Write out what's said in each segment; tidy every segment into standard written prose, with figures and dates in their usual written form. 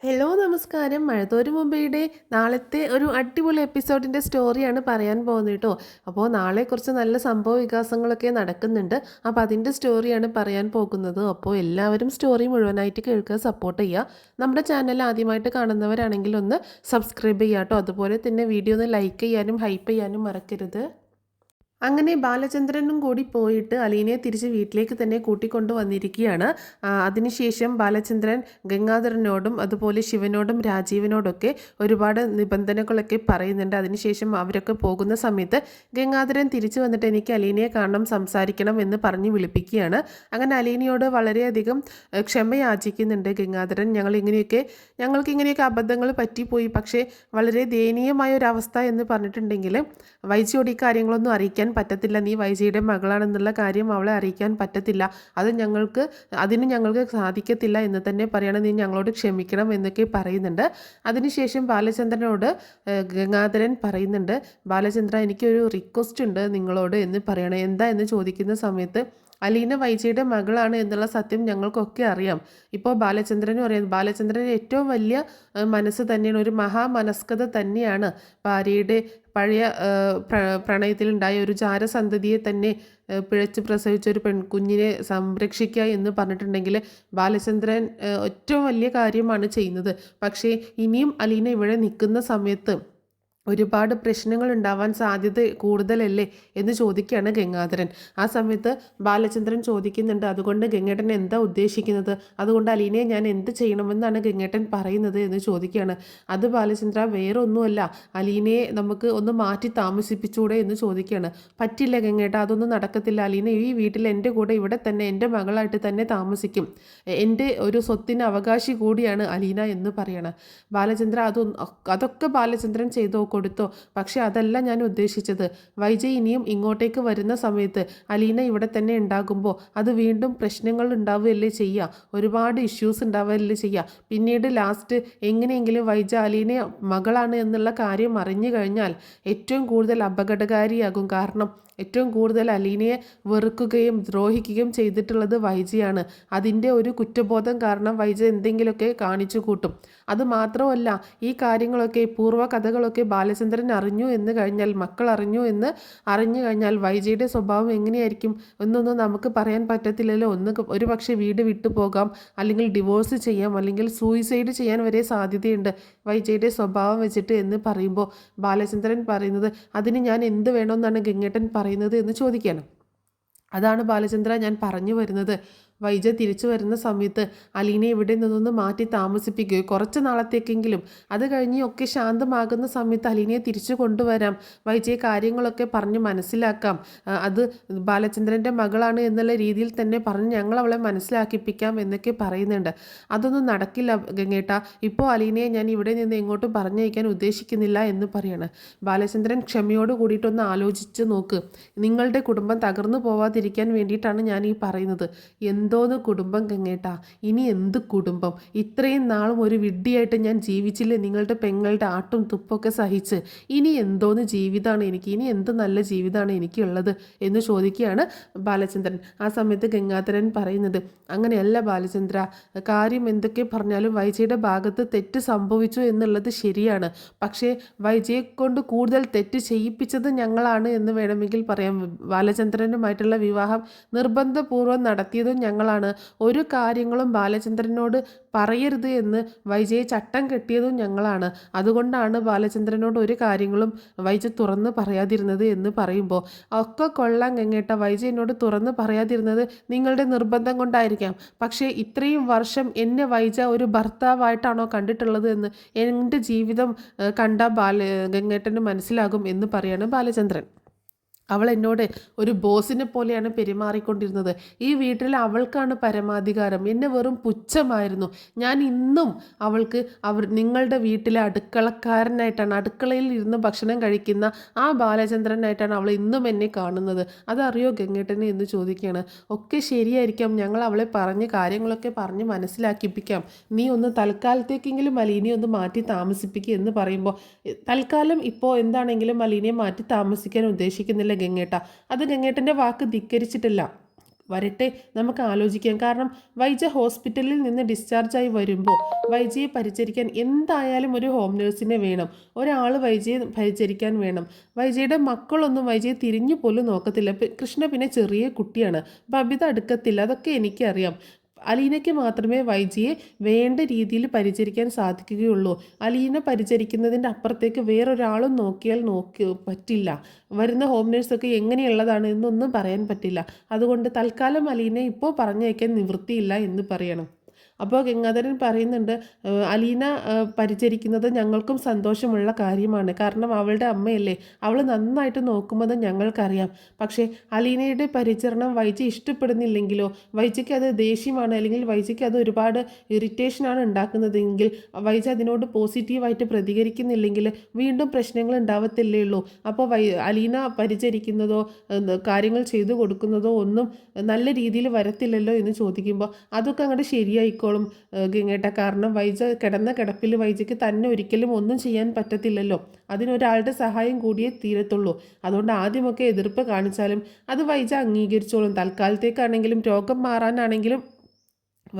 Hello നമസ്കാരം. മഴത്തോരു മുമ്പയുടെ നാളത്തെ ഒരു അടിപൊളി എപ്പിസോഡിൻ്റെ സ്റ്റോറിയാണ് പറയാൻ പോകുന്നത് കേട്ടോ. അപ്പോൾ നാളെ കുറച്ച് നല്ല സംഭവ വികാസങ്ങളൊക്കെ നടക്കുന്നുണ്ട്. അപ്പോൾ അതിൻ്റെ സ്റ്റോറിയാണ് പറയാൻ പോകുന്നത്. അപ്പോൾ എല്ലാവരും സ്റ്റോറി മുഴുവനായിട്ട് കേൾക്കുക, സപ്പോർട്ട് ചെയ്യുക. നമ്മുടെ ചാനൽ ആദ്യമായിട്ട് കാണുന്നവരാണെങ്കിൽ ഒന്ന് സബ്സ്ക്രൈബ് ചെയ്യുക കേട്ടോ. അതുപോലെ തന്നെ വീഡിയോ ഒന്ന് ലൈക്ക് ചെയ്യാനും ഹൈപ്പ് ചെയ്യാനും മറക്കരുത്. അങ്ങനെ ബാലചന്ദ്രനും കൂടി പോയിട്ട് അലീനയെ തിരിച്ച് വീട്ടിലേക്ക് തന്നെ കൂട്ടിക്കൊണ്ടു വന്നിരിക്കുകയാണ്. അതിനുശേഷം ബാലചന്ദ്രൻ ഗംഗാധരനോടും അതുപോലെ ശിവനോടും രാജീവനോടൊക്കെ ഒരുപാട് നിബന്ധനകളൊക്കെ പറയുന്നുണ്ട്. അതിനുശേഷം അവരൊക്കെ പോകുന്ന സമയത്ത് ഗംഗാധരൻ തിരിച്ചു വന്നിട്ട് എനിക്ക് അലീനയെ കാണണം, സംസാരിക്കണം എന്ന് പറഞ്ഞ് വിളിപ്പിക്കുകയാണ്. അങ്ങനെ അലീനയോട് വളരെയധികം ക്ഷമ യാചിക്കുന്നുണ്ട് ഗംഗാധരൻ. ഞങ്ങൾക്ക് ഇങ്ങനെയൊക്കെ അബദ്ധങ്ങൾ പറ്റിപ്പോയി, പക്ഷേ വളരെ ദയനീയമായ ഒരു അവസ്ഥ എന്ന് പറഞ്ഞിട്ടുണ്ടെങ്കിൽ വൈജിയോട് ഈ കാര്യങ്ങളൊന്നും അറിയിക്കാൻ പറ്റത്തില്ല. നീ വൈജിയുടെ മകളാണെന്നുള്ള കാര്യം അവളെ അറിയിക്കാൻ പറ്റത്തില്ല. അതിന് ഞങ്ങൾക്ക് സാധിക്കത്തില്ല എന്ന് തന്നെ പറയണം. നീ ഞങ്ങളോട് ക്ഷമിക്കണം എന്നൊക്കെ പറയുന്നുണ്ട്. അതിനുശേഷം ബാലചന്ദ്രനോട് ഗംഗാധരൻ പറയുന്നുണ്ട്, ബാലചന്ദ്ര എനിക്കൊരു റിക്വസ്റ്റ് ഉണ്ട് നിങ്ങളോട് എന്ന് പറയണം. എന്താ എന്ന് ചോദിക്കുന്ന സമയത്ത് അലീന വൈജയുടെ മകളാണ് എന്നുള്ള സത്യം ഞങ്ങൾക്കൊക്കെ അറിയാം. ഇപ്പോൾ ബാലചന്ദ്രനും അറിയാം. ബാലചന്ദ്രന് ഏറ്റവും വലിയ മനസ്സ് തന്നെയാണ്, ഒരു മഹാമനസ്കത തന്നെയാണ് ഭാര്യയുടെ പഴയ പ്രണയത്തിലുണ്ടായ ഒരു ജാരസന്തതിയെ തന്നെ പിഴച്ച് പ്രസവിച്ച ഒരു പെൺകുഞ്ഞിനെ സംരക്ഷിക്കുക എന്ന് പറഞ്ഞിട്ടുണ്ടെങ്കിൽ ബാലചന്ദ്രൻ ഏറ്റവും വലിയ കാര്യമാണ് ചെയ്യുന്നത്. പക്ഷേ ഇനിയും അലീന ഇവിടെ നിൽക്കുന്ന സമയത്ത് ഒരുപാട് പ്രശ്നങ്ങൾ ഉണ്ടാവാൻ സാധ്യത കൂടുതലല്ലേ എന്ന് ചോദിക്കുകയാണ് ഗംഗാധരൻ. ആ സമയത്ത് ബാലചന്ദ്രൻ ചോദിക്കുന്നുണ്ട്, അതുകൊണ്ട് ഗംഗേട്ടൻ എന്താ ഉദ്ദേശിക്കുന്നത്? അതുകൊണ്ട് അലീനയെ ഞാൻ എന്ത് ചെയ്യണമെന്നാണ് ഗംഗേട്ടൻ പറയുന്നത് എന്ന് ചോദിക്കുകയാണ്. അത് ബാലചന്ദ്ര വേറെ ഒന്നുമല്ല, അലീനയെ നമുക്ക് ഒന്ന് മാറ്റി താമസിപ്പിച്ചൂടെ എന്ന് ചോദിക്കുകയാണ്. പറ്റില്ല ഗംഗേട്ട, അതൊന്നും നടക്കത്തില്ല. അലീന ഈ വീട്ടിൽ എൻ്റെ കൂടെ ഇവിടെ തന്നെ എൻ്റെ മകളായിട്ട് തന്നെ താമസിക്കും. എൻ്റെ ഒരു സ്വത്തിന് അവകാശി കൂടിയാണ് അലീന എന്ന് പറയണം. ബാലചന്ദ്ര അതൊക്കെ ബാലചന്ദ്രൻ ചെയ്തോ കൊടുത്തോ, പക്ഷെ അതല്ല ഞാൻ ഉദ്ദേശിച്ചത്. വൈജയ് ഇനിയും ഇങ്ങോട്ടേക്ക് വരുന്ന സമയത്ത് അലീന ഇവിടെ തന്നെ ഉണ്ടാകുമ്പോൾ അത് വീണ്ടും പ്രശ്നങ്ങൾ ഉണ്ടാവുകയല്ലേ ചെയ്യുക, ഒരുപാട് ഇഷ്യൂസ് ഉണ്ടാവുകയല്ലേ ചെയ്യുക. പിന്നീട് ലാസ്റ്റ് എങ്ങനെയെങ്കിലും വൈജ അലീന മകളാണ് എന്നുള്ള കാര്യം അറിഞ്ഞു കഴിഞ്ഞാൽ ഏറ്റവും കൂടുതൽ അപകടകാരിയാകും. കാരണം ഏറ്റവും കൂടുതൽ അലീനയെ വെറുക്കുകയും ദ്രോഹിക്കുകയും ചെയ്തിട്ടുള്ളത് വൈജയാണ്. അതിൻ്റെ ഒരു കുറ്റബോധം കാരണം വൈജ എന്തെങ്കിലുമൊക്കെ കാണിച്ചു കൂട്ടും. അതുമാത്രമല്ല, ഈ കാര്യങ്ങളൊക്കെ പൂർവ്വ കഥകളൊക്കെ ബാലചന്ദ്രൻ അറിഞ്ഞു എന്ന് കഴിഞ്ഞാൽ, മക്കൾ അറിഞ്ഞു കഴിഞ്ഞാൽ വൈജയുടെ സ്വഭാവം എങ്ങനെയായിരിക്കും എന്നൊന്നും നമുക്ക് പറയാൻ പറ്റത്തില്ലല്ലോ. ഒരു പക്ഷേ വീട് വിട്ടു പോകാം, അല്ലെങ്കിൽ ഡിവോഴ്സ് ചെയ്യാം, അല്ലെങ്കിൽ സൂയിസൈഡ് ചെയ്യാൻ വരെ സാധ്യതയുണ്ട് വൈജയുടെ സ്വഭാവം വെച്ചിട്ട് എന്ന് പറയുമ്പോൾ ബാലചന്ദ്രൻ പറയുന്നത്, അതിന് ഞാൻ എന്ത് വേണമെന്നാണ് ഗംഗേട്ടൻ പറയുന്നത് എന്ന് ചോദിക്കുകയാണ്. അതാണ് ബാലചന്ദ്ര ഞാൻ പറഞ്ഞു വരുന്നത്. വൈജ തിരിച്ചു വരുന്ന സമയത്ത് അലീനെ ഇവിടെ നിന്നൊന്ന് മാറ്റി താമസിപ്പിക്കുകയോ കുറച്ച് നാളത്തേക്കെങ്കിലും, അത് കഴിഞ്ഞ് ഒക്കെ ശാന്തമാകുന്ന സമയത്ത് അലീനയെ തിരിച്ചു കൊണ്ടുവരാം, വൈജയെ കാര്യങ്ങളൊക്കെ പറഞ്ഞ് മനസ്സിലാക്കാം, അത് ബാലചന്ദ്രൻ്റെ മകളാണ് എന്നുള്ള രീതിയിൽ തന്നെ പറഞ്ഞ് ഞങ്ങൾ അവളെ മനസ്സിലാക്കിപ്പിക്കാം എന്നൊക്കെ പറയുന്നുണ്ട്. അതൊന്നും നടക്കില്ല ഗംഗേട്ട, ഇപ്പോൾ അലീനയെ ഞാൻ ഇവിടെ നിന്ന് എങ്ങോട്ടും പറഞ്ഞയക്കാൻ ഉദ്ദേശിക്കുന്നില്ല എന്ന് പറയാണ്. ബാലചന്ദ്രൻ ക്ഷമയോട് കൂടിയിട്ടൊന്ന് ആലോചിച്ച് നോക്ക്. നിങ്ങളുടെ കുടുംബം തകർന്നു പോവാതിരിക്കാൻ വേണ്ടിയിട്ടാണ് ഞാൻ ഈ പറയുന്നത്. എന്തോന്ന് കുടുംബം ഗംഗേട്ടാ, ഇനി എന്ത് കുടുംബം? ഇത്രയും നാളും ഒരു വിഡ്ഢിയായിട്ട് ഞാൻ ജീവിച്ചില്ലേ നിങ്ങളുടെ പെങ്ങളുടെ ആട്ടും തുപ്പൊക്കെ സഹിച്ച്? ഇനി എന്തോന്ന് ജീവിതമാണ് എനിക്ക്, ഇനി എന്ത് നല്ല ജീവിതമാണ് എനിക്കുള്ളത് എന്ന് ചോദിക്കുകയാണ് ബാലചന്ദ്രൻ. ആ സമയത്ത് ഗംഗാധരൻ പറയുന്നത്, അങ്ങനെയല്ല ബാലചന്ദ്ര, കാര്യം എന്തൊക്കെ പറഞ്ഞാലും വൈജയുടെ ഭാഗത്ത് തെറ്റ് സംഭവിച്ചു എന്നുള്ളത് ശരിയാണ്. പക്ഷേ വൈജയെ കൊണ്ട് കൂടുതൽ തെറ്റ് ചെയ്യിപ്പിച്ചത് ഞങ്ങളാണ് എന്ന് വേണമെങ്കിൽ പറയാം. ബാലചന്ദ്രനുമായിട്ടുള്ള വിവാഹം നിർബന്ധപൂർവ്വം നടത്തിയതും ഞങ്ങളാണ്. ഒരു കാര്യങ്ങളും ബാലചന്ദ്രനോട് പറയരുത് എന്ന് വൈജയെ ചട്ടം കെട്ടിയതും ഞങ്ങളാണ്. അതുകൊണ്ടാണ് ബാലചന്ദ്രനോട് ഒരു കാര്യങ്ങളും വൈജ തുറന്ന് പറയാതിരുന്നത് എന്ന് പറയുമ്പോൾ, ഒക്കെ കൊള്ളാം ഗംഗേട്ട, വൈജ എന്നോട് തുറന്ന് പറയാതിരുന്നത് നിങ്ങളുടെ നിർബന്ധം കൊണ്ടായിരിക്കാം. പക്ഷേ ഇത്രയും വർഷം എന്നെ വൈജ ഒരു ഭർത്താവായിട്ടാണോ കണ്ടിട്ടുള്ളത് എന്ന് എൻ്റെ ജീവിതം കണ്ട ഗംഗേട്ടന് മനസ്സിലാകും എന്ന് പറയാണ് ബാലചന്ദ്രൻ. അവൾ എന്നോട് ഒരു ബോസിനെ പോലെയാണ് പെരുമാറിക്കൊണ്ടിരുന്നത്. ഈ വീട്ടിൽ അവൾക്കാണ് പരമാധികാരം. എന്നെ വെറും പുച്ഛമായിരുന്നു. ഞാൻ ഇന്നും അവൾക്ക് നിങ്ങളുടെ വീട്ടിലെ അടുക്കളക്കാരനായിട്ടാണ്, അടുക്കളയിൽ ഇരുന്ന് ഭക്ഷണം കഴിക്കുന്ന ആ ബാലചന്ദ്രനായിട്ടാണ് അവൾ ഇന്നും എന്നെ കാണുന്നത്. അതറിയോ ഗംഗേട്ടനെ എന്ന് ചോദിക്കുകയാണ്. ഒക്കെ ശരിയായിരിക്കാം, ഞങ്ങൾ അവളെ പറഞ്ഞ് കാര്യങ്ങളൊക്കെ പറഞ്ഞ് മനസ്സിലാക്കിപ്പിക്കാം. നീ ഒന്ന് തൽക്കാലത്തേക്കെങ്കിലും അലീനയെ ഒന്ന് മാറ്റി താമസിപ്പിക്കുക എന്ന് പറയുമ്പോൾ, തൽക്കാലം ഇപ്പോൾ എന്താണെങ്കിലും അലീനയെ മാറ്റി താമസിക്കാൻ ഉദ്ദേശിക്കുന്നില്ല ഗംഗേട്ട. അത് ഗംഗേട്ടൻ്റെ വാക്ക് ധിക്കരിച്ചിട്ടില്ല. വരട്ടെ, നമുക്ക് ആലോചിക്കാം. കാരണം വൈജ ഹോസ്പിറ്റലിൽ നിന്ന് ഡിസ്ചാർജായി വരുമ്പോൾ വൈജയെ പരിചരിക്കാൻ എന്തായാലും ഒരു ഹോം നേഴ്സിനെ വേണം, ഒരാൾ വൈജയെ പരിചരിക്കാൻ വേണം. വൈജയുടെ മക്കളൊന്നും വൈജയെ തിരിഞ്ഞു പോലും നോക്കത്തില്ല. കൃഷ്ണ പിന്നെ ചെറിയ കുട്ടിയാണ്, ബബിത അടുക്കത്തില്ല, അതൊക്കെ എനിക്കറിയാം. അലീനയ്ക്ക് മാത്രമേ വൈജിയെ വേണ്ട രീതിയിൽ പരിചരിക്കാൻ സാധിക്കുകയുള്ളൂ. അലീന പരിചരിക്കുന്നതിൻ്റെ അപ്പുറത്തേക്ക് വേറൊരാളും നോക്കിയാൽ പറ്റില്ല. വരുന്ന ഹോം നേഴ്സൊക്കെ എങ്ങനെയുള്ളതാണ് എന്നൊന്നും പറയാൻ പറ്റില്ല. അതുകൊണ്ട് തൽക്കാലം അലീനെ ഇപ്പോൾ പറഞ്ഞയക്കാൻ നിവൃത്തിയില്ല എന്ന് പറയണം. അപ്പോൾ ഗംഗാധരൻ പറയുന്നുണ്ട്, അലീന പരിചരിക്കുന്നത് ഞങ്ങൾക്കും സന്തോഷമുള്ള കാര്യമാണ്. കാരണം അവളുടെ അമ്മയല്ലേ, അവൾ നന്നായിട്ട് നോക്കുമെന്ന് ഞങ്ങൾക്കറിയാം. പക്ഷേ അലീനയുടെ പരിചരണം വൈജി ഇഷ്ടപ്പെടുന്നില്ലെങ്കിലോ, വൈജിക്ക് അത് ദേഷ്യമാണ്, അല്ലെങ്കിൽ വൈജിക്ക് അത് ഒരുപാട് ഇറിറ്റേഷനാണ് ഉണ്ടാക്കുന്നതെങ്കിൽ, വൈജി അതിനോട് പോസിറ്റീവായിട്ട് പ്രതികരിക്കുന്നില്ലെങ്കിൽ വീണ്ടും പ്രശ്നങ്ങൾ ഉണ്ടാവത്തില്ലേ ഉള്ളൂ. അപ്പോൾ അലീന പരിചരിക്കുന്നതോ കാര്യങ്ങൾ ചെയ്തു കൊടുക്കുന്നതോ ഒന്നും നല്ല രീതിയിൽ വരത്തില്ലല്ലോ എന്ന് ചോദിക്കുമ്പോൾ അതൊക്കെ അങ്ങോട്ട് ശരിയായിക്കോളും ഗംഗേട്ട. കാരണം വൈജ കിടന്ന കിടപ്പിൽ വൈജയ്ക്ക് തന്നെ ഒരിക്കലും ഒന്നും ചെയ്യാൻ പറ്റത്തില്ലല്ലോ, അതിനൊരാളുടെ സഹായം കൂടിയേ തീരത്തുള്ളൂ. അതുകൊണ്ട് ആദ്യമൊക്കെ എതിർപ്പ് കാണിച്ചാലും അത് വൈജ അംഗീകരിച്ചോളും. തൽക്കാലത്തേക്കാണെങ്കിലും രോഗം മാറാനാണെങ്കിലും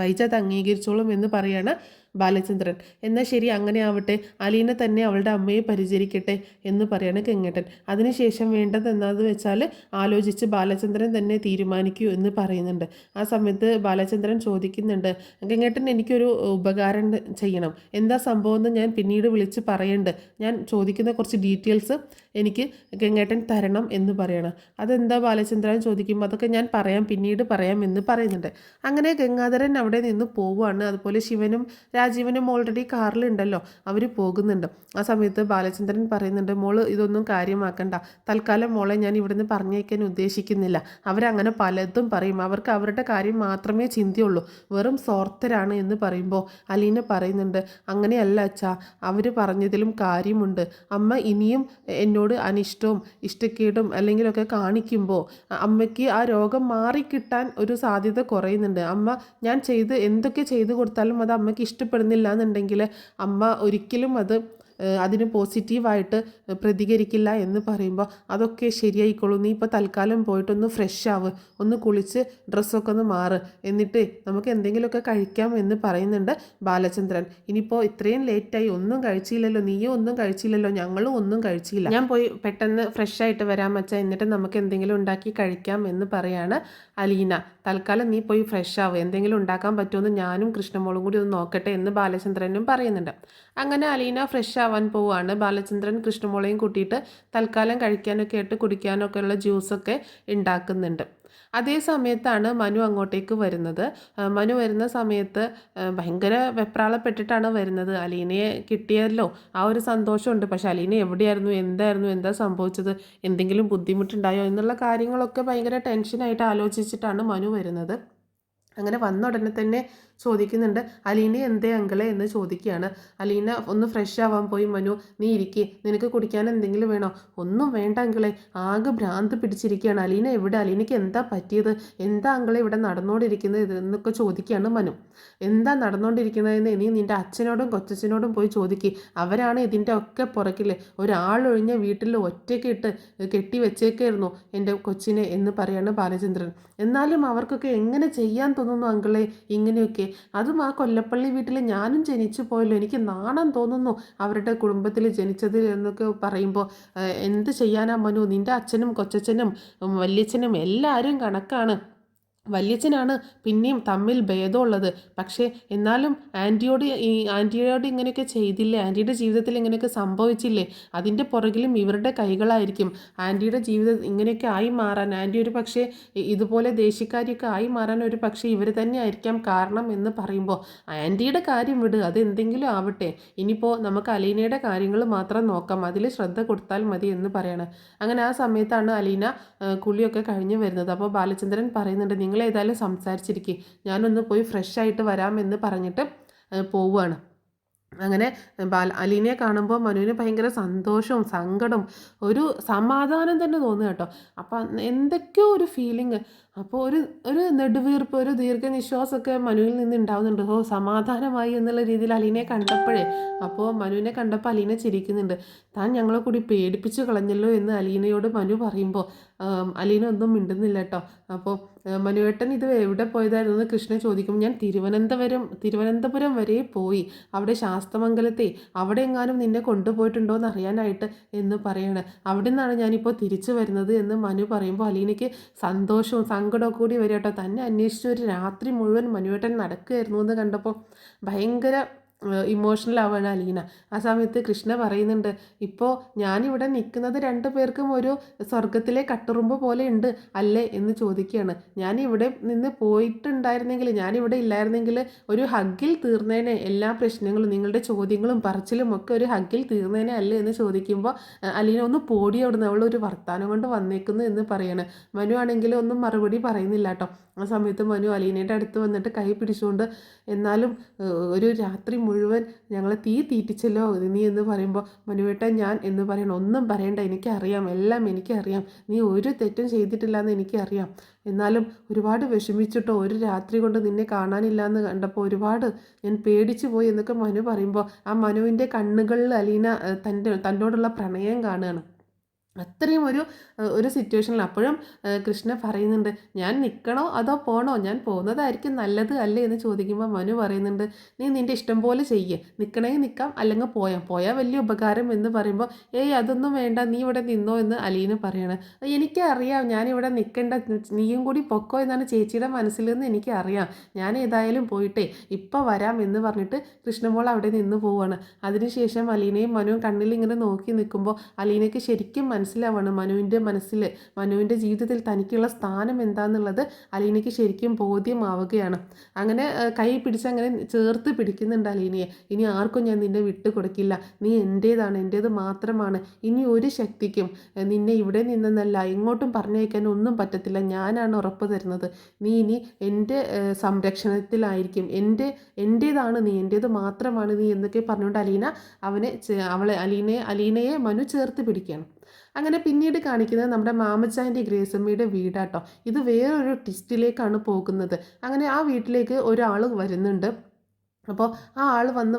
വൈജ അത് അംഗീകരിച്ചോളും എന്ന് പറയാണ് ബാലചന്ദ്രൻ. എന്നാൽ ശരി, അങ്ങനെ ആവട്ടെ, അലീന തന്നെ അവളുടെ അമ്മയെ പരിചരിക്കട്ടെ എന്ന് പറയാണ് ഗംഗേട്ടൻ. അതിനുശേഷം വേണ്ടത് എന്താണെന്ന് വെച്ചാൽ ആലോചിച്ച് ബാലചന്ദ്രൻ തന്നെ തീരുമാനിക്കൂ എന്ന് പറയുന്നുണ്ട്. ആ സമയത്ത് ബാലചന്ദ്രൻ ചോദിക്കുന്നുണ്ട്, ഗംഗേട്ടൻ എനിക്കൊരു ഉപകാരം ചെയ്യണം, എന്താ സംഭവം എന്ന് ഞാൻ പിന്നീട് വിളിച്ച് പറയുന്നുണ്ട്, ഞാൻ ചോദിക്കുന്ന കുറച്ച് ഡീറ്റെയിൽസ് എനിക്ക് ഗംഗേട്ടൻ തരണം എന്ന് പറയണം. അതെന്താ ബാലചന്ദ്രൻ ചോദിക്കുമ്പോൾ അതൊക്കെ ഞാൻ പിന്നീട് പറയാം എന്ന് പറയുന്നുണ്ട്. അങ്ങനെ ഗംഗാധരൻ അവിടെ നിന്ന് പോവുകയാണ്. അതുപോലെ ശിവനും രാജീവനും ഓൾറെഡി കാറിലുണ്ടല്ലോ, അവർ പോകുന്നുണ്ട്. ആ സമയത്ത് ബാലചന്ദ്രൻ പറയുന്നുണ്ട്, മോള് ഇതൊന്നും കാര്യമാക്കണ്ട, തൽക്കാലം മോളെ ഞാൻ ഇവിടുന്ന് പറഞ്ഞേക്കാൻ ഉദ്ദേശിക്കുന്നില്ല. അവരങ്ങനെ പലതും പറയും, അവർക്ക് അവരുടെ കാര്യം മാത്രമേ ചിന്തയുള്ളൂ, വെറും സ്വാർത്ഥരാണ് എന്ന് പറയുമ്പോൾ അലീന പറയുന്നുണ്ട്, അങ്ങനെയല്ല അച്ഛാ, അവർ പറഞ്ഞതിലും കാര്യമുണ്ട്. അമ്മ ഇനിയും എന്നോട് അനിഷ്ടവും ഇഷ്ടക്കേടും അല്ലെങ്കിലൊക്കെ കാണിക്കുമ്പോൾ അമ്മയ്ക്ക് ആ രോഗം മാറിക്കിട്ടാൻ ഒരു സാധ്യത കുറയുന്നുണ്ട്. അമ്മ ഞാൻ എന്തൊക്കെ ചെയ്തു കൊടുത്താലും അത് അമ്മയ്ക്ക് ഇഷ്ടപ്പെടുന്നില്ല എന്നുണ്ടെങ്കിൽ അമ്മ ഒരിക്കലും അതിന് പോസിറ്റീവായിട്ട് പ്രതികരിക്കില്ല എന്ന് പറയുമ്പോൾ അതൊക്കെ ശരിയായിക്കോളൂ, നീ ഇപ്പോൾ തൽക്കാലം പോയിട്ടൊന്ന് ഫ്രഷ് ആവ്, ഒന്ന് കുളിച്ച് ഡ്രസ്സൊക്കെ ഒന്ന് മാറ്, എന്നിട്ട് നമുക്ക് എന്തെങ്കിലുമൊക്കെ കഴിക്കാം എന്ന് പറയുന്നുണ്ട് ബാലചന്ദ്രൻ. ഇനിയിപ്പോൾ ഇത്രയും ലേറ്റായി, ഒന്നും കഴിച്ചില്ലല്ലോ, നീയും ഒന്നും കഴിച്ചില്ലല്ലോ, ഞങ്ങളും ഒന്നും കഴിച്ചില്ല, ഞാൻ പോയി പെട്ടെന്ന് ഫ്രഷ് ആയിട്ട് വരാൻ വെച്ചാൽ, എന്നിട്ട് നമുക്ക് എന്തെങ്കിലും ഉണ്ടാക്കി കഴിക്കാം എന്ന് പറയാണ് അലീന. തൽക്കാലം നീ പോയി ഫ്രഷ് ആവുക, എന്തെങ്കിലും ഉണ്ടാക്കാൻ പറ്റുമെന്ന് ഞാനും കൃഷ്ണമോളും കൂടി ഒന്ന് നോക്കട്ടെ എന്ന് ബാലചന്ദ്രനും പറയുന്നുണ്ട്. അങ്ങനെ അലീന ഫ്രഷ് ആവാൻ പോവുകയാണ്. ബാലചന്ദ്രൻ കൃഷ്ണമോളെയും കൂട്ടിയിട്ട് തൽക്കാലം കഴിക്കാനൊക്കെ ആയിട്ട് കുടിക്കാനൊക്കെ ഉള്ള ജ്യൂസൊക്കെ ഉണ്ടാക്കുന്നുണ്ട്. അതേ സമയത്താണ് മനു അങ്ങോട്ടേക്ക് വരുന്നത്. മനു വരുന്ന സമയത്ത് ഭയങ്കര വെപ്രാളപ്പെട്ടിട്ടാണ് വരുന്നത്. അലീനയെ കിട്ടിയല്ലോ, ആ ഒരു സന്തോഷമുണ്ട്. പക്ഷെ അലീന എവിടെയായിരുന്നു, എന്താ സംഭവിച്ചത്, എന്തെങ്കിലും ബുദ്ധിമുട്ടുണ്ടായോ എന്നുള്ള കാര്യങ്ങളൊക്കെ ഭയങ്കര ടെൻഷനായിട്ട് ആലോചിച്ചിട്ടാണ് മനു വരുന്നത്. അങ്ങനെ വന്ന ഉടനെ തന്നെ ചോദിക്കുന്നുണ്ട്, അലീന എന്തേ അങ്കിളെ എന്ന് ചോദിക്കുകയാണ്. അലീന ഒന്ന് ഫ്രഷ് ആവാൻ പോയി. മനു, നീ ഇരിക്കേ, നിനക്ക് കുടിക്കാൻ എന്തെങ്കിലും വേണോ? ഒന്നും വേണ്ട അങ്കിളെ, ആകെ ഭ്രാന്ത് പിടിച്ചിരിക്കുകയാണ്. അലീന എവിടെ, അലീനയ്ക്ക് എന്താ പറ്റിയത്, എന്താ അങ്കിളെ ഇവിടെ നടന്നുകൊണ്ടിരിക്കുന്നത് എന്നൊക്കെ ചോദിക്കുകയാണ് മനു. എന്താ നടന്നുകൊണ്ടിരിക്കുന്നതെന്ന് ഇനി നിൻ്റെ അച്ഛനോടും കൊച്ചച്ഛനോടും പോയി ചോദിക്കുക, അവരാണ് ഇതിൻ്റെ ഒക്കെ പുറകിൽ. ഒരാളൊഴിഞ്ഞ വീട്ടിൽ ഒറ്റയ്ക്കിട്ട് കെട്ടി വെച്ചേക്കായിരുന്നു എൻ്റെ കൊച്ചിനെ എന്ന് പറയാണ് ബാലചന്ദ്രൻ. എന്നാലും അവർക്കൊക്കെ എങ്ങനെ ചെയ്യാൻ തോന്നുന്നു അങ്കിളെ ഇങ്ങനെയൊക്കെ, അതും ആ കൊല്ലപ്പള്ളി വീട്ടിൽ ഞാനും ജനിച്ചു പോയല്ലോ, എനിക്ക് നാണം തോന്നുന്നു അവരുടെ കുടുംബത്തിൽ ജനിച്ചതിൽ എന്നൊക്കെ പറയുമ്പോൾ എന്ത് ചെയ്യാനാ മനു, നിൻ്റെ അച്ഛനും കൊച്ചച്ഛനും വല്യച്ഛനും എല്ലാവരും കണക്കാണ്. വല്യച്ഛനാണ് പിന്നെയും തമ്മിൽ ഭേദമുള്ളത്. പക്ഷേ എന്നാലും ആൻറ്റിയോട് ഇങ്ങനെയൊക്കെ ചെയ്തില്ലേ, ആൻറ്റിയുടെ ജീവിതത്തിൽ ഇങ്ങനെയൊക്കെ സംഭവിച്ചില്ലേ, അതിൻ്റെ പുറകിലും ഇവരുടെ കൈകളായിരിക്കും. ആൻറ്റിയുടെ ജീവിതം ഇങ്ങനെയൊക്കെ ആയി മാറാൻ, ആൻറ്റി ഒരു പക്ഷേ ഇതുപോലെ ദേഷ്യക്കാരിയൊക്കെ ആയി മാറാൻ ഒരു പക്ഷേ ഇവർ തന്നെ ആയിരിക്കാം കാരണം എന്ന് പറയുമ്പോൾ ആൻറ്റിയുടെ കാര്യം വിട്, അതെന്തെങ്കിലും ആവട്ടെ, ഇനിയിപ്പോൾ നമുക്ക് അലീനയുടെ കാര്യങ്ങൾ മാത്രം നോക്കാം, അതിൽ ശ്രദ്ധ കൊടുത്താൽ മതി എന്ന് പറയണം. അങ്ങനെ ആ സമയത്താണ് അലീന കുളിയൊക്കെ കഴിഞ്ഞ് വരുന്നത്. അപ്പോൾ ബാലചന്ദ്രൻ പറയുന്നുണ്ട്, നിങ്ങൾ ഏതായാലും സംസാരിച്ചിരിക്കുക, ഞാനൊന്ന് പോയി ഫ്രഷ് ആയിട്ട് വരാമെന്ന് പറഞ്ഞിട്ട് പോവുകയാണ്. അങ്ങനെ അലീനയെ കാണുമ്പോൾ മനുവിന് ഭയങ്കര സന്തോഷവും സങ്കടവും ഒരു സമാധാനം തന്നെ തോന്നുക കേട്ടോ. അപ്പം എന്തൊക്കെയോ ഒരു ഫീലിംഗ് അപ്പോൾ ഒരു നെടുവീർപ്പ്, ഒരു ദീർഘനിശ്വാസമൊക്കെ മനുവിൽ നിന്ന് ഉണ്ടാവുന്നുണ്ട്. ഓ സമാധാനമായി എന്നുള്ള രീതിയിൽ അലീനയെ കണ്ടപ്പോഴേ. അപ്പോൾ മനുവിനെ കണ്ടപ്പോൾ അലീന ചിരിക്കുന്നുണ്ട്. താൻ ഞങ്ങളെ കൂടി പേടിപ്പിച്ച് കളഞ്ഞല്ലോ എന്ന് അലീനയോട് മനു പറയുമ്പോൾ അലീന ഒന്നും മിണ്ടുന്നില്ല കേട്ടോ. അപ്പോൾ മനുവേട്ടൻ ഇത് എവിടെ പോയതായിരുന്നു എന്ന് കൃഷ്ണ ചോദിക്കും. ഞാൻ തിരുവനന്തപുരം വരെ പോയി, അവിടെ ശാസ്തമംഗലത്തെ അവിടെ എങ്ങാനും നിന്നെ കൊണ്ടുപോയിട്ടുണ്ടോ എന്ന് അറിയാനായിട്ട് എന്ന് പറയാണ്. അവിടെ നിന്നാണ് ഞാനിപ്പോൾ തിരിച്ചു വരുന്നത് എന്ന് മനു പറയുമ്പോൾ അലീനയ്ക്ക് സന്തോഷവും സങ്കടവും കൂടി വരും കേട്ടോ. തന്നെ അന്വേഷിച്ച് ഒരു രാത്രി മുഴുവൻ മനുവേട്ടൻ നടക്കുകയായിരുന്നു എന്ന് കണ്ടപ്പോൾ ഭയങ്കര ഇമോഷണൽ ആവുകയാണ് അലീന. ആ സമയത്ത് കൃഷ്ണ പറയുന്നുണ്ട്, ഇപ്പോൾ ഞാനിവിടെ നിൽക്കുന്നത് രണ്ടു പേർക്കും ഒരു സ്വർഗത്തിലെ കട്ടുറുമ്പ് പോലെ ഉണ്ട് അല്ലേ എന്ന് ചോദിക്കുകയാണ്. ഞാനിവിടെ നിന്ന് പോയിട്ടുണ്ടായിരുന്നെങ്കിൽ, ഞാനിവിടെ ഇല്ലായിരുന്നെങ്കിൽ ഒരു ഹഗ്ഗിൽ തീർന്നേനെ എല്ലാ പ്രശ്നങ്ങളും, നിങ്ങളുടെ ചോദ്യങ്ങളും പറച്ചിലും ഒക്കെ ഒരു ഹഗ്ഗിൽ തീർന്നേനെ അല്ലേ എന്ന് ചോദിക്കുമ്പോൾ അലീന ഒന്ന് പോടി അവിടുന്ന്, അവളൊരു വർത്താനം കൊണ്ട് വന്നേക്കുന്നു എന്ന് പറയാണ്. മനു ആണെങ്കിൽ ഒന്നും മറുപടി പറയുന്നില്ല കേട്ടോ. ആ സമയത്ത് മനു അലീനയുടെ അടുത്ത് വന്നിട്ട് കൈ പിടിച്ചുകൊണ്ട്, എന്നാലും ഒരു രാത്രി മുഴുവൻ ഞങ്ങളെ തീറ്റിച്ചല്ലോ നീ എന്ന് പറയുമ്പോൾ മനുവേട്ടൻ ഞാൻ എന്ന് പറയണം. ഒന്നും പറയണ്ട, എനിക്കറിയാം, എല്ലാം എനിക്കറിയാം, നീ ഒരു തെറ്റും ചെയ്തിട്ടില്ല എന്ന് എനിക്കറിയാം. എന്നാലും ഒരുപാട് വിഷമിച്ചിട്ടോ, ഒരു രാത്രി കൊണ്ട് നിന്നെ കാണാനില്ല എന്ന് കണ്ടപ്പോൾ ഒരുപാട് ഞാൻ പേടിച്ചു പോയി എന്നൊക്കെ മനു പറയുമ്പോൾ ആ മനുവിൻ്റെ കണ്ണുകളിൽ അലീന തന്നോടുള്ള പ്രണയം കാണുകയാണ്. അത്രയും ഒരു സിറ്റുവേഷനിൽ അപ്പോഴും കൃഷ്ണ പറയുന്നുണ്ട്, ഞാൻ നിൽക്കണോ അതോ പോണോ, ഞാൻ പോകുന്നതായിരിക്കും നല്ലത് അല്ലേ എന്ന് ചോദിക്കുമ്പോൾ മനു പറയുന്നുണ്ട്, നീ നിൻ്റെ ഇഷ്ടം പോലെ ചെയ്യേ, നിൽക്കണമെങ്കിൽ നിൽക്കാം, അല്ലെങ്കിൽ പോയാൽ വലിയ ഉപകാരം എന്ന് പറയുമ്പോൾ ഏയ് അതൊന്നും വേണ്ട, നീ ഇവിടെ നിന്നോ എന്ന് അലീന പറയണം. എനിക്കറിയാം ഞാനിവിടെ നിൽക്കേണ്ട, നീയും കൂടി പൊക്കോ എന്നാണ് ചേച്ചിയുടെ മനസ്സിലെന്ന് എനിക്കറിയാം, ഞാൻ ഏതായാലും പോയിട്ടേ ഇപ്പം വരാം എന്ന് പറഞ്ഞിട്ട് കൃഷ്ണമോൾ അവിടെ നിന്ന് പോവുകയാണ്. അതിനുശേഷം അലീനയും മനുവും കണ്ണിൽ ഇങ്ങനെ നോക്കി നിൽക്കുമ്പോൾ അലീനയ്ക്ക് ശരിക്കും മനസ്സിലാവാണ് മനുവിൻ്റെ ജീവിതത്തിൽ തനിക്കുള്ള സ്ഥാനം എന്താണെന്നുള്ളത് അലീനയ്ക്ക് ശരിക്കും ബോധ്യമാവുകയാണ്. അങ്ങനെ കൈ പിടിച്ച് അങ്ങനെ ചേർത്ത് പിടിക്കുന്നുണ്ട് അലീനയെ. ഇനി ആർക്കും ഞാൻ നിന്നെ വിട്ടു കൊടുക്കില്ല, നീ എൻ്റേതാണ്, എൻ്റേത് മാത്രമാണ്, ഇനി ഒരു ശക്തിക്കും നിന്നെ ഇവിടെ നിന്നെന്നല്ല എങ്ങോട്ടും പറഞ്ഞയക്കാൻ ഒന്നും പറ്റത്തില്ല, ഞാനാണ് ഉറപ്പ് തരുന്നത്, നീ ഇനി എൻ്റെ സംരക്ഷണത്തിലായിരിക്കും, എൻ്റേതാണ് നീ, എൻ്റേത് മാത്രമാണ് നീ എന്നൊക്കെ പറഞ്ഞുകൊണ്ട് അലീനയെ മനു ചേർത്ത് പിടിക്കുകയാണ്. അങ്ങനെ പിന്നീട് കാണിക്കുന്നത് നമ്മുടെ മാമച്ചാൻ്റെ ഗ്രേസമ്മയുടെ വീടാട്ടോ. ഇത് വേറൊരു ട്വിസ്റ്റിലേക്കാണ് പോകുന്നത്. അങ്ങനെ ആ വീട്ടിലേക്ക് ഒരാൾ വരുന്നുണ്ട്. അപ്പോൾ ആ ആൾ വന്ന്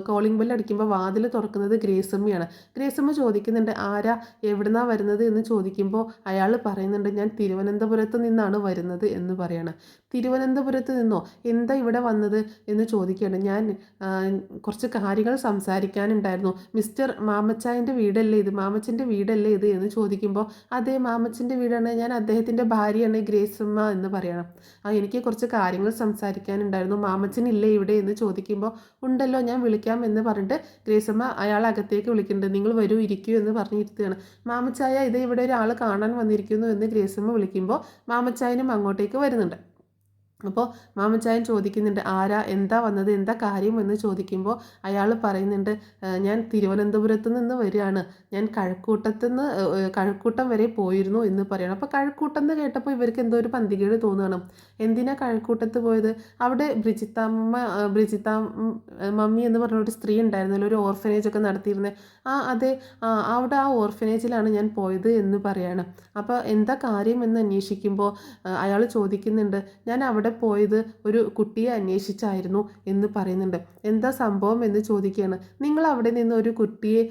കോളിംഗ് ബെല്ല് അടിക്കുമ്പോൾ വാതിൽ തുറക്കുന്നത് ഗ്രേസമ്മയാണ്. ഗ്രേസമ്മ ചോദിക്കുന്നുണ്ട്, ആരാ, എവിടുന്നാ വരുന്നത് എന്ന് ചോദിക്കുമ്പോൾ അയാൾ പറയുന്നുണ്ട്, ഞാൻ തിരുവനന്തപുരത്ത് നിന്നാണ് വരുന്നത് എന്ന് പറയാണ്. തിരുവനന്തപുരത്ത് നിന്നോ, എന്താ ഇവിടെ വന്നത് എന്ന് ചോദിക്കുകയാണ്. ഞാൻ കുറച്ച് കാര്യങ്ങൾ സംസാരിക്കാനുണ്ടായിരുന്നു, മിസ്റ്റർ മാമച്ചായൻ്റെ വീടല്ലേ ഇത്, മാമച്ചൻ്റെ വീടല്ലേ ഇത് എന്ന് ചോദിക്കുമ്പോൾ അതെ മാമച്ചൻ്റെ വീടാണ്, ഞാൻ അദ്ദേഹത്തിൻ്റെ ഭാര്യയാണ് ഗ്രേസമ്മ എന്ന് പറയണം. എനിക്ക് കുറച്ച് കാര്യങ്ങൾ സംസാരിക്കാനുണ്ടായിരുന്നു, മാമച്ചനില്ലേ ഇവിടെ എന്ന് ചോദിക്കുമ്പോൾ ഉണ്ടല്ലോ, ഞാൻ വിളിക്കാം എന്ന് പറഞ്ഞിട്ട് ഗ്രേസമ്മ അയാൾ അകത്തേക്ക് വിളിക്കുന്നുണ്ട്. നിങ്ങൾ വരൂ, ഇരിക്കൂ എന്ന് പറഞ്ഞിരുത്തുകയാണ്. മാമച്ചായ ഇത് ഇവിടെ ഒരാൾ കാണാൻ വന്നിരിക്കുന്നു എന്ന് ഗ്രേസമ്മ വിളിക്കുമ്പോൾ മാമച്ചായനും അങ്ങോട്ടേക്ക് വരുന്നുണ്ട്. അപ്പോൾ മാമച്ചായൻ ചോദിക്കുന്നുണ്ട്, ആരാ, എന്താ വന്നത്, എന്താ കാര്യം എന്ന് ചോദിക്കുമ്പോൾ അയാൾ പറയുന്നുണ്ട്, ഞാൻ തിരുവനന്തപുരത്ത് നിന്ന് വരികയാണ്, ഞാൻ കഴക്കൂട്ടം വരെ പോയിരുന്നു എന്ന് പറയണം. അപ്പോൾ കഴക്കൂട്ടം എന്ന് കേട്ടപ്പോൾ ഇവർക്ക് എന്തോ ഒരു പന്തികേട് തോന്നുകയാണ്. എന്തിനാ കഴക്കൂട്ടത്ത് പോയത്, അവിടെ ബ്രിജിത്ത മമ്മി എന്ന് പറഞ്ഞൊരു സ്ത്രീ ഉണ്ടായിരുന്നല്ലോ, ഒരു ഓർഫനേജൊക്കെ നടത്തിയിരുന്നത്, അതെ, അവിടെ ആ ഓർഫനേജിലാണ് ഞാൻ പോയത് എന്ന് പറയാണ്. അപ്പോൾ എന്താ കാര്യം എന്ന് അന്വേഷിക്കുമ്പോൾ അയാൾ ചോദിക്കുന്നുണ്ട്, ഞാൻ അവിടെ പോയത് ഒരു കുട്ടിയെ അന്വേഷിച്ചായിരുന്നു എന്ന് പറയുന്നുണ്ട്. എന്താ സംഭവം എന്ന് ചോദിക്കുകയാണ്. നിങ്ങൾ അവിടെ നിന്ന് ഒരു കുട്ടിയെ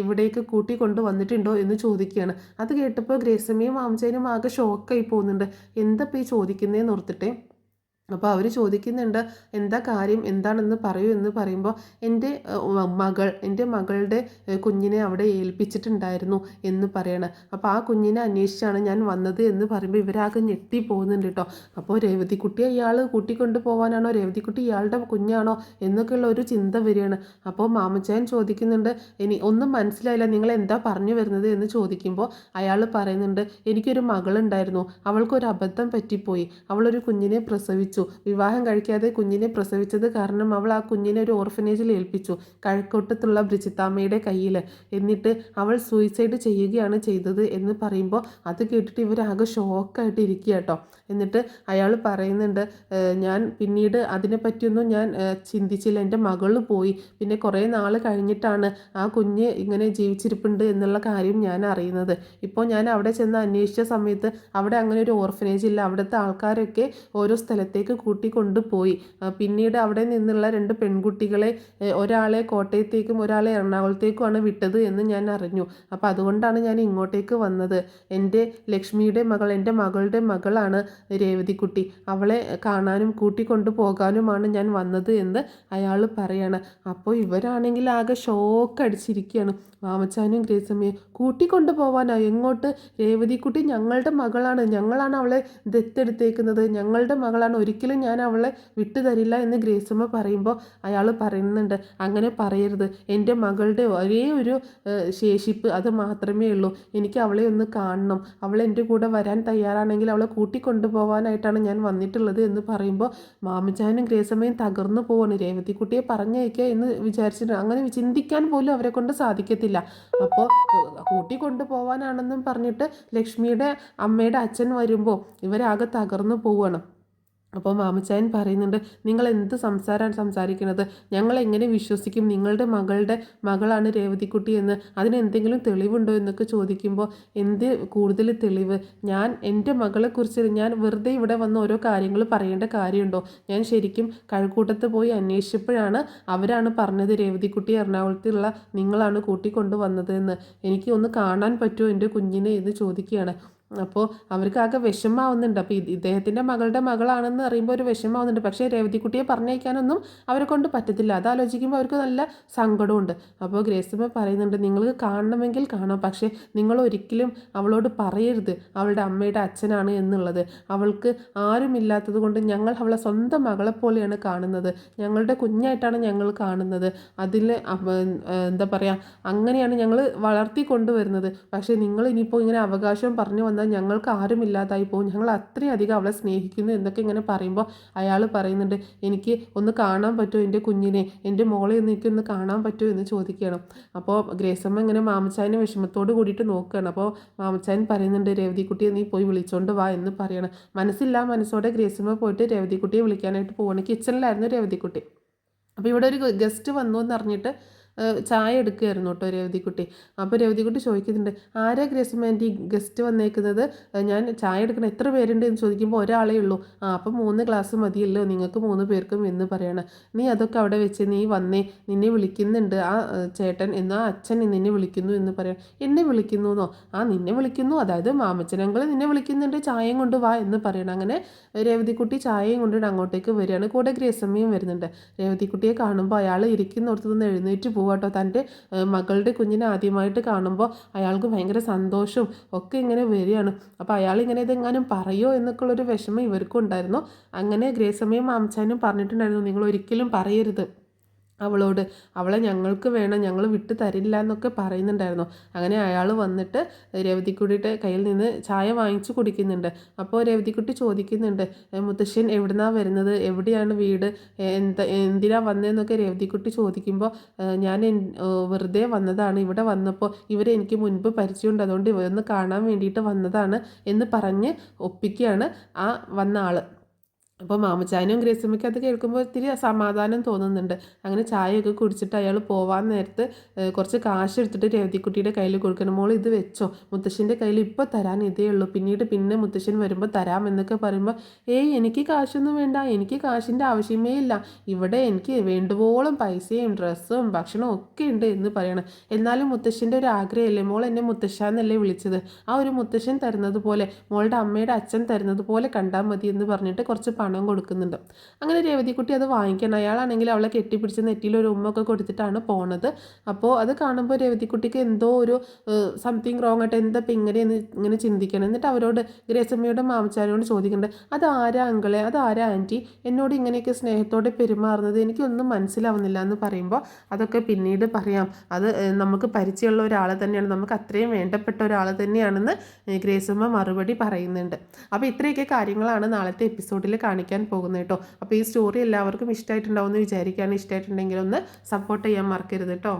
ഇവിടേക്ക് കൂട്ടിക്കൊണ്ട് വന്നിട്ടുണ്ടോ എന്ന് ചോദിക്കുകയാണ്. അത് കേട്ടപ്പോൾ ഗ്രേസമ്മയും മാമച്ചനും ആകെ ഷോക്കായി പോകുന്നുണ്ട്. എന്താ ഇപ്പോൾ ഈ ചോദിക്കുന്നതെന്ന് ഓർത്തിട്ടെ. അപ്പോൾ അവർ ചോദിക്കുന്നുണ്ട്, എന്താ കാര്യം, എന്താണെന്ന് പറയൂ എന്ന് പറയുമ്പോൾ എൻ്റെ മകളുടെ കുഞ്ഞിനെ അവിടെ ഏൽപ്പിച്ചിട്ടുണ്ടായിരുന്നു എന്ന് പറയണം. അപ്പോൾ ആ കുഞ്ഞിനെ അന്വേഷിച്ചാണ് ഞാൻ വന്നത് എന്ന് പറയുമ്പോൾ ഇവരാകെ ഞെട്ടി പോകുന്നുണ്ട് കേട്ടോ. അപ്പോൾ രേവതിക്കുട്ടിയെ ഇയാൾ കൂട്ടിക്കൊണ്ട് പോകാനാണോ, രേവതിക്കുട്ടി ഇയാളുടെ കുഞ്ഞാണോ എന്നൊക്കെയുള്ള ഒരു ചിന്ത വരികയാണ്. അപ്പോൾ മാമച്ചായൻ ചോദിക്കുന്നുണ്ട്, ഒന്നും മനസ്സിലായില്ല, നിങ്ങൾ എന്താ പറഞ്ഞു വരുന്നത് എന്ന് ചോദിക്കുമ്പോൾ അയാൾ പറയുന്നുണ്ട്, എനിക്കൊരു മകളുണ്ടായിരുന്നു, അവൾക്കൊരു അബദ്ധം പറ്റിപ്പോയി, അവളൊരു കുഞ്ഞിനെ പ്രസവിച്ചു, ഏൽപ്പിച്ചു. വിവാഹം കഴിക്കാതെ കുഞ്ഞിനെ പ്രസവിച്ചത് കാരണം അവൾ ആ കുഞ്ഞിനെ ഒരു ഓർഫനേജിൽ ഏൽപ്പിച്ചു, കഴക്കൂട്ടത്തുള്ള ബ്രിജിത്താമ്മയുടെ കയ്യിൽ. എന്നിട്ട് അവൾ സൂയിസൈഡ് ചെയ്യുകയാണ് ചെയ്തത് എന്ന് പറയുമ്പോൾ അത് കേട്ടിട്ട് ഇവരാകെ ഷോക്കായിട്ട് ഇരിക്കുക കേട്ടോ. എന്നിട്ട് അയാൾ പറയുന്നുണ്ട്, ഞാൻ പിന്നീട് അതിനെപ്പറ്റിയൊന്നും ഞാൻ ചിന്തിച്ചില്ല, എൻ്റെ മകൾ പോയി, പിന്നെ കുറേ നാൾ കഴിഞ്ഞിട്ടാണ് ആ കുഞ്ഞ് ഇങ്ങനെ ജീവിച്ചിരിപ്പുണ്ട് എന്നുള്ള കാര്യം ഞാൻ അറിയുന്നത്. ഇപ്പോൾ ഞാൻ അവിടെ ചെന്ന് അന്വേഷിച്ച സമയത്ത് അവിടെ അങ്ങനെ ഒരു ഓർഫനേജ് ഇല്ല. അവിടുത്തെ ആൾക്കാരൊക്കെ ഓരോ സ്ഥലത്തേക്ക് കൂട്ടിക്കൊണ്ടുപോയി. പിന്നീട് അവിടെ നിന്നുള്ള 2 പെൺകുട്ടികളെ ഒരാളെ കോട്ടയത്തേക്കും ഒരാളെ എറണാകുളത്തേക്കുമാണ് വിട്ടത് എന്ന് ഞാൻ അറിഞ്ഞു. അപ്പോൾ അതുകൊണ്ടാണ് ഞാൻ ഇങ്ങോട്ടേക്ക് വന്നത്. എൻ്റെ ലക്ഷ്മിയുടെ മകൾ, എൻ്റെ മകളുടെ മകളാണ് രേവതിക്കുട്ടി. അവളെ കാണാനും കൂട്ടിക്കൊണ്ടു പോകാനുമാണ് ഞാൻ വന്നത് എന്ന് അയാൾ പറയാണ്. അപ്പോൾ ഇവരാണെങ്കിൽ ആകെ ഷോക്ക് അടിച്ചിരിക്കുകയാണ്. മാമച്ചാനും ഗ്രേസമ്മയും കൂട്ടിക്കൊണ്ടു പോവാനോ? എങ്ങോട്ട്? രേവതിക്കുട്ടി ഞങ്ങളുടെ മകളാണ്, ഞങ്ങളാണ് അവളെ ദത്തെടുത്തേക്കുന്നത്, ഞങ്ങളുടെ മകളാണ്, ഒരിക്കലും ഞാൻ അവളെ വിട്ടുതരില്ല എന്ന് ഗ്രേസമ്മ പറയുമ്പോൾ അയാൾ പറയുന്നുണ്ട്, അങ്ങനെ പറയരുത്. എൻ്റെ മകളുടെ ഒരേ ഒരു ശേഷിപ്പ് അത് മാത്രമേ ഉള്ളൂ. എനിക്ക് അവളെ ഒന്ന് കാണണം. അവൾ എൻ്റെ കൂടെ വരാൻ തയ്യാറാണെങ്കിൽ അവളെ കൂട്ടിക്കൊണ്ടു പോകാനായിട്ടാണ് ഞാൻ വന്നിട്ടുള്ളത് എന്ന് പറയുമ്പോൾ മാമച്ചാനും ഗ്രേസമ്മയും തകർന്നു പോവാണ്. രേവതിക്കുട്ടിയെ പറഞ്ഞയക്കുക എന്ന് വിചാരിച്ചിട്ട് അങ്ങനെ ചിന്തിക്കാൻ പോലും അവരെ കൊണ്ട് സാധിക്കത്തില്ല. അപ്പോൾ കൂട്ടിക്കൊണ്ടു പോവാനാണെന്നും പറഞ്ഞിട്ട് ലക്ഷ്മിയുടെ അമ്മയുടെ അച്ഛൻ വരുമ്പോൾ ഇവരാകെ തകർന്നു പോവുകയാണ്. അപ്പോൾ മാമച്ചായൻ പറയുന്നുണ്ട്, നിങ്ങൾ എന്ത് സംസാരമാണ് സംസാരിക്കുന്നത്? ഞങ്ങൾ എങ്ങനെ വിശ്വസിക്കും നിങ്ങളുടെ മകളുടെ മകളാണ് രേവതിക്കുട്ടി എന്ന്? അതിനെന്തെങ്കിലും തെളിവുണ്ടോ എന്നൊക്കെ ചോദിക്കുമ്പോൾ, എന്ത് കൂടുതൽ തെളിവ്? ഞാൻ എൻ്റെ മകളെക്കുറിച്ച് ഞാൻ വെറുതെ ഇവിടെ വന്ന് ഓരോ കാര്യങ്ങൾ പറയേണ്ട കാര്യമുണ്ടോ? ഞാൻ ശരിക്കും കഴക്കൂട്ടത്ത് പോയി അന്വേഷിച്ചപ്പോഴാണ് അവരാണ് പറഞ്ഞത് രേവതിക്കുട്ടി എറണാകുളത്തുള്ള നിങ്ങളാണ് കൂട്ടിക്കൊണ്ടു വന്നത് എന്ന്. എനിക്ക് ഒന്ന് കാണാൻ പറ്റുമോ എൻ്റെ കുഞ്ഞിനെ എന്ന് ചോദിക്കുകയാണ്. അപ്പോൾ അവർക്കാകെ വിഷമാവുന്നുണ്ട്. അപ്പോൾ ഇദ്ദേഹത്തിൻ്റെ മകളുടെ മകളാണെന്ന് അറിയുമ്പോൾ ഒരു വിഷമാവുന്നുണ്ട്. പക്ഷേ രേവതിക്കുട്ടിയെ പറഞ്ഞയക്കാനൊന്നും അവരെ കൊണ്ട് പറ്റത്തില്ല. അതാലോചിക്കുമ്പോൾ അവർക്ക് നല്ല സങ്കടമുണ്ട്. അപ്പോൾ ഗ്രേസമ്മ പറയുന്നുണ്ട്, നിങ്ങൾക്ക് കാണണമെങ്കിൽ കാണാം, പക്ഷേ നിങ്ങൾ ഒരിക്കലും അവളോട് പറയരുത് അവളുടെ അമ്മയുടെ അച്ഛനാണ് എന്നുള്ളത്. അവൾക്ക് ആരുമില്ലാത്തത് കൊണ്ട് ഞങ്ങൾ അവളെ സ്വന്തം മകളെപ്പോലെയാണ് കാണുന്നത്, ഞങ്ങളുടെ കുഞ്ഞായിട്ടാണ് ഞങ്ങൾ കാണുന്നത്. അതിൽ എന്താ പറയുക, അങ്ങനെയാണ് ഞങ്ങൾ വളർത്തിക്കൊണ്ടുവരുന്നത്. പക്ഷേ നിങ്ങൾ ഇനിയിപ്പോൾ ഇങ്ങനെ അവകാശം പറഞ്ഞു വന്നാൽ ഞങ്ങൾക്ക് ആരുമില്ലാതായി പോകും, ഞങ്ങൾ അത്രയധികം അവളെ സ്നേഹിക്കുന്നു എന്നൊക്കെ ഇങ്ങനെ പറയുമ്പോൾ അയാൾ പറയുന്നുണ്ട്, എനിക്ക് ഒന്ന് കാണാൻ പറ്റുമോ എൻ്റെ കുഞ്ഞിനെ, എൻ്റെ മോളെ എനിക്കൊന്ന് കാണാൻ പറ്റുമോ എന്ന് ചോദിക്കുകയാണ്. അപ്പോൾ ഗ്രേസമ്മ ഇങ്ങനെ മാമച്ചായനെ വിഷമത്തോട് കൂടിയിട്ട് നോക്കുകയാണ്. അപ്പോൾ മാമച്ചായൻ പറയുന്നുണ്ട്, രേവതിക്കുട്ടിയെ നീ പോയി വിളിച്ചോണ്ട് വാ എന്ന് പറയണം. മനസ്സോടെ ഗ്രേസമ്മ പോയിട്ട് രേവതിക്കുട്ടിയെ വിളിക്കാനായിട്ട് പോവാണ്. കിച്ചണിലായിരുന്നു രേവതിക്കുട്ടി. അപ്പോൾ ഇവിടെ ഒരു ഗസ്റ്റ് വന്നു എന്നറിഞ്ഞിട്ട് ചായ എടുക്കുകയായിരുന്നു കേട്ടോ രേവതിക്കുട്ടി. അപ്പോൾ രേവതിക്കുട്ടി ചോദിക്കുന്നുണ്ട്, ആരാ ഗ്രേസമ്മ ഈ ഗസ്റ്റ് വന്നേക്കുന്നത്? ഞാൻ ചായ എടുക്കണം, എത്ര പേരുണ്ട് എന്ന് ചോദിക്കുമ്പോൾ ഒരാളേ ഉള്ളൂ. അപ്പോൾ 3 ഗ്ലാസ് മതിയല്ലോ നിങ്ങൾക്ക് 3 പേർക്കും എന്ന് പറയണം. നീ അതൊക്കെ അവിടെ വെച്ച് നീ വന്നേ, നിന്നെ വിളിക്കുന്നുണ്ട് ആ ചേട്ടൻ എന്നാ അച്ഛൻ നിന്നെ വിളിക്കുന്നു എന്ന് പറയാം. എന്നെ വിളിക്കുന്നു എന്നോ? നിന്നെ വിളിക്കുന്നു, അതായത് മാമച്ചനങ്ങൾ നിന്നെ വിളിക്കുന്നുണ്ട്, ചായയും കൊണ്ട് വാ എന്ന് പറയണം. അങ്ങനെ രേവതിക്കുട്ടി ചായയും കൊണ്ടിട്ട് അങ്ങോട്ടേക്ക് വരികയാണ്. കൂടെ ഗ്രേസമ്മയും വരുന്നുണ്ട്. രേവതിക്കുട്ടിയെ കാണുമ്പോൾ അയാൾ ഇരിക്കുന്നിടത്തു നിന്ന് എഴുന്നേറ്റ് പോവാട്ടോ. തൻ്റെ മകളുടെ കുഞ്ഞിനെ ആദ്യമായിട്ട് കാണുമ്പോൾ അയാൾക്ക് ഭയങ്കര സന്തോഷവും ഒക്കെ ഇങ്ങനെ വരികയാണ്. അപ്പോൾ അയാളിങ്ങനെ ഇതെങ്ങാനും പറയുമോ എന്നൊക്കെയുള്ളൊരു വിഷമം ഇവർക്കും ഉണ്ടായിരുന്നു. അങ്ങനെ ഗ്രേസമ്മയും മാമച്ചാനും പറഞ്ഞിട്ടുണ്ടായിരുന്നു, നിങ്ങൾ ഒരിക്കലും പറയരുത് അവളോട്, അവളെ ഞങ്ങൾക്ക് വേണം, ഞങ്ങൾ വിട്ടു തരില്ല എന്നൊക്കെ പറയുന്നുണ്ടായിരുന്നു. അങ്ങനെ അയാൾ വന്നിട്ട് രേവതിക്കുട്ടിയുടെ കയ്യിൽ നിന്ന് ചായ വാങ്ങിച്ചു കുടിക്കുന്നുണ്ട്. അപ്പോൾ രേവതിക്കുട്ടി ചോദിക്കുന്നുണ്ട്, മുത്തശ്ശൻ എവിടുന്നാണ് വരുന്നത്, എവിടെയാണ് വീട്, എന്തിനാ വന്നതെന്നൊക്കെ രേവതിക്കുട്ടി ചോദിക്കുമ്പോൾ, ഞാൻ വെറുതെ വന്നതാണ്, ഇവിടെ വന്നപ്പോൾ ഇവരെനിക്ക് മുൻപ് പരിചയമുണ്ട്, അതുകൊണ്ട് ഇവരൊന്ന് കാണാൻ വേണ്ടിയിട്ട് വന്നതാണ് എന്ന് പറഞ്ഞ് ഒപ്പിക്കുകയാണ് ആ വന്ന ആൾ. അപ്പോൾ മാമച്ചായനും ഗ്രേസമ്മയ്ക്ക് അത് കേൾക്കുമ്പോൾ ഇത്തിരി സമാധാനം തോന്നുന്നുണ്ട്. അങ്ങനെ ചായയൊക്കെ കുടിച്ചിട്ട് അയാൾ പോവാൻ നേരത്ത് കുറച്ച് കാശ് എടുത്തിട്ട് രേവതിക്കുട്ടിയുടെ കയ്യിൽ കൊടുക്കണം. മോൾ ഇത് വെച്ചോ, മുത്തശ്ശൻ്റെ കയ്യിൽ ഇപ്പോൾ തരാൻ ഇതേ ഉള്ളൂ, പിന്നെ മുത്തശ്ശൻ വരുമ്പോൾ തരാം എന്നൊക്കെ പറയുമ്പോൾ, എനിക്ക് കാശൊന്നും വേണ്ട, എനിക്ക് കാശിൻ്റെ ആവശ്യമേ ഇല്ല, ഇവിടെ എനിക്ക് വേണ്ടുവോളം പൈസയും ഡ്രസ്സും ഭക്ഷണവും ഒക്കെ ഉണ്ട് എന്ന് പറയണം. എന്നാലും മുത്തശ്ശൻ്റെ ഒരു ആഗ്രഹമല്ലേ, മോൾ എന്നെ മുത്തശ്ശാന്നല്ലേ വിളിച്ചത്, ആ ഒരു മുത്തശ്ശൻ തരുന്നത് പോലെ, മോളുടെ അമ്മയുടെ അച്ഛൻ തരുന്നത് പോലെ കണ്ടാൽ മതി എന്ന് പറഞ്ഞിട്ട് കുറച്ച് പണം കൊടുക്കുന്നുണ്ട്. അങ്ങനെ രേവതിക്കുട്ടി അത് വാങ്ങിക്കണം. അയാളാണെങ്കിൽ അവളെ കെട്ടിപ്പിടിച്ച് നെറ്റിയിൽ ഒരു ഉമ്മൊക്കെ കൊടുത്തിട്ടാണ് പോണത്. അപ്പോൾ അത് കാണുമ്പോൾ രേവതിക്കുട്ടിക്ക് എന്തോ ഒരു സംതിങ് റോങ് ആയിട്ട്, എന്താ ഇപ്പം ഇങ്ങനെ ചിന്തിക്കണം. എന്നിട്ട് അവരോട് ഗ്രേസമ്മയുടെ മാമച്ചാരോട് ചോദിക്കുന്നുണ്ട്, അത് ആരാ അങ്കിളെ, അത് ആരാ ആൻറ്റി എന്നോട് ഇങ്ങനെയൊക്കെ സ്നേഹത്തോടെ പെരുമാറുന്നത്, എനിക്കൊന്നും മനസ്സിലാവുന്നില്ല എന്ന് പറയുമ്പോൾ, അതൊക്കെ പിന്നീട് പറയാം, അത് നമുക്ക് പരിചയമുള്ള ഒരാൾ തന്നെയാണ്, നമുക്ക് അത്രയും വേണ്ടപ്പെട്ട ഒരാൾ തന്നെയാണെന്ന് ഗ്രേസമ്മ മറുപടി പറയുന്നുണ്ട്. അപ്പോൾ ഇത്രയൊക്കെ കാര്യങ്ങളാണ് നാളത്തെ എപ്പിസോഡിൽ കാണിക്കാൻ പോകുന്നത് കേട്ടോ. അപ്പോൾ ഈ സ്റ്റോറി എല്ലാവർക്കും ഇഷ്ടമായിട്ടുണ്ടാവും എന്ന് വിചാരിക്കുകയാണ്. ഇഷ്ടമായിട്ടുണ്ടെങ്കിൽ ഒന്ന് സപ്പോർട്ട് ചെയ്യാൻ മറക്കരുത് കേട്ടോ.